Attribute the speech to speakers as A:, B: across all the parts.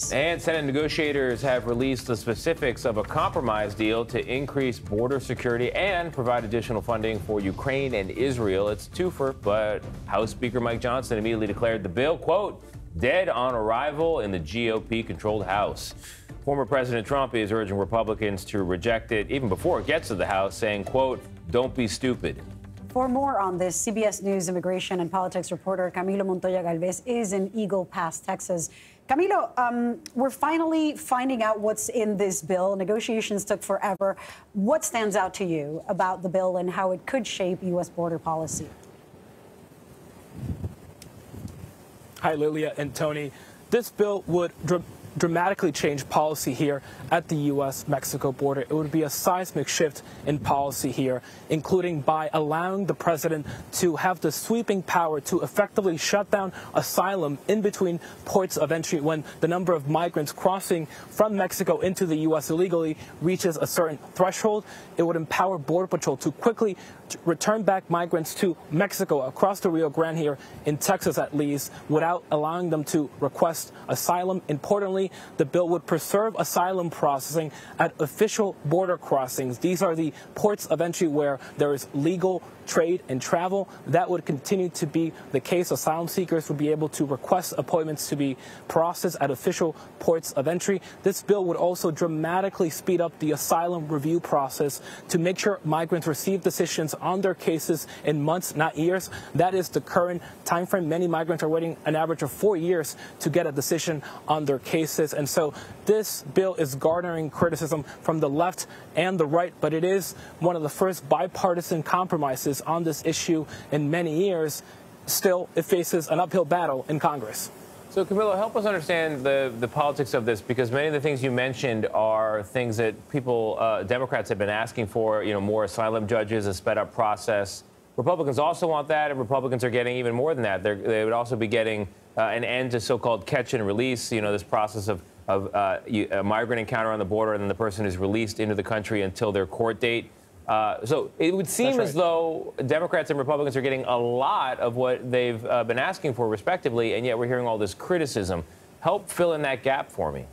A: News.
B: And Senate negotiators have released the specifics of a compromise deal to increase border security and provide additional funding for Ukraine and Israel. It's a twofer, but House Speaker Mike Johnson immediately declared the bill, quote, dead on arrival in the GOP-controlled House. Former President Trump is urging Republicans to reject it even before it gets to the House, saying, quote, don't be stupid.
A: For more on this, CBS News immigration and politics reporter Camilo Montoya-Galvez is in Eagle Pass, Texas. Camilo, we're finally finding out what's in this bill. Negotiations took forever. What stands out to you about the bill and how it could shape U.S. border policy?
C: Hi, Lilia and Tony. This bill would dramatically change policy here at the U.S. Mexico border. It would be a seismic shift in policy here, including by allowing the president to have the sweeping power to effectively shut down asylum in between ports of entry when the number of migrants crossing from Mexico into the U.S. illegally reaches a certain threshold. It would empower Border Patrol to quickly return back migrants to Mexico across the Rio Grande here in Texas at least without allowing them to request asylum. Importantly, the bill would preserve asylum processing at official border crossings. These are the ports of entry where there is legal trade and travel. That would continue to be the case. Asylum seekers would be able to request appointments to be processed at official ports of entry. This bill would also dramatically speed up the asylum review process to make sure migrants receive decisions on their cases in months, not years. That is the current time frame. Many migrants are waiting an average of 4 years to get a decision on their cases. And so this bill is garnering criticism from the left and the right, but it is one of the first bipartisan compromises on this issue in many years. Still, it faces an uphill battle in Congress.
B: So, Camilo, help us understand the politics of this, because many of the things you mentioned are things that people, Democrats have been asking for, more asylum judges, a sped-up process. Republicans also want that, and Republicans are getting even more than that. They would also be getting an end to so-called catch and release, this process of a migrant encounter on the border and then the person is released into the country until their court date. So it would seem as though Democrats and Republicans are getting a lot of what they've been asking for, respectively, and yet we're hearing all this criticism. Help fill in that gap for me.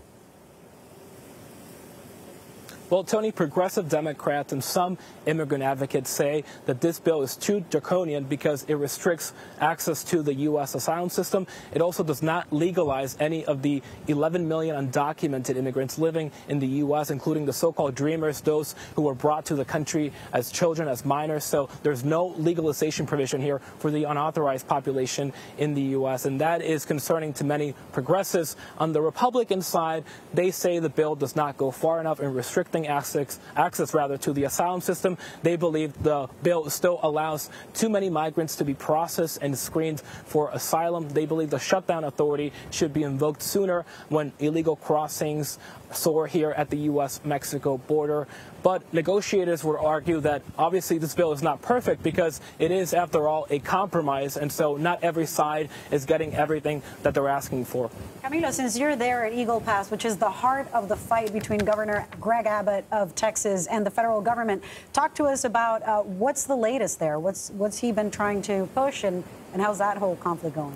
C: Well, Tony, progressive Democrats and some immigrant advocates say that this bill is too draconian because it restricts access to the U.S. asylum system. It also does not legalize any of the 11 million undocumented immigrants living in the U.S., including the so-called dreamers, those who were brought to the country as children, as minors. So there's no legalization provision here for the unauthorized population in the U.S., and that is concerning to many progressives. On the Republican side, they say the bill does not go far enough in restricting access to the asylum system. They believe the bill still allows too many migrants to be processed and screened for asylum. They believe the shutdown authority should be invoked sooner when illegal crossings soar here at the U.S. Mexico border. But negotiators would argue that obviously this bill is not perfect because it is, after all, a compromise, and so not every side is getting everything that they're asking for.
A: Camilo, since you're there at Eagle Pass, which is the heart of the fight between Governor Greg Abbott of Texas and the federal government, talk to us about what's the latest there. What's he been trying to push, and how's that whole conflict going?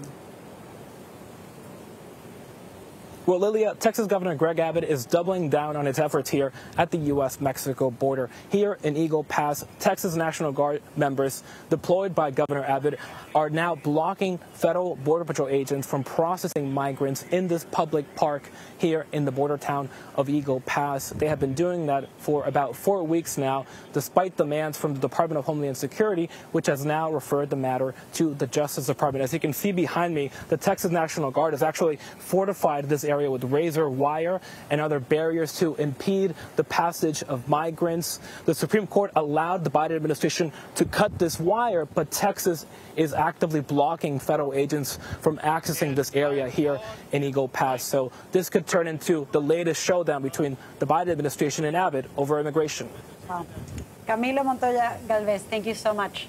C: Well, Lilia, Texas Governor Greg Abbott is doubling down on his efforts here at the U.S. Mexico border. Here in Eagle Pass, Texas National Guard members deployed by Governor Abbott are now blocking federal Border Patrol agents from processing migrants in this public park here in the border town of Eagle Pass. They have been doing that for about 4 weeks now, despite demands from the Department of Homeland Security, which has now referred the matter to the Justice Department. As you can see behind me, the Texas National Guard has actually fortified this area with razor wire and other barriers to impede the passage of migrants. The Supreme Court allowed the Biden administration to cut this wire, but Texas is actively blocking federal agents from accessing this area here in Eagle Pass. So this could turn into the latest showdown between the Biden administration and Abbott over immigration.
A: Wow. Camilo Montoya-Galvez, thank you so much.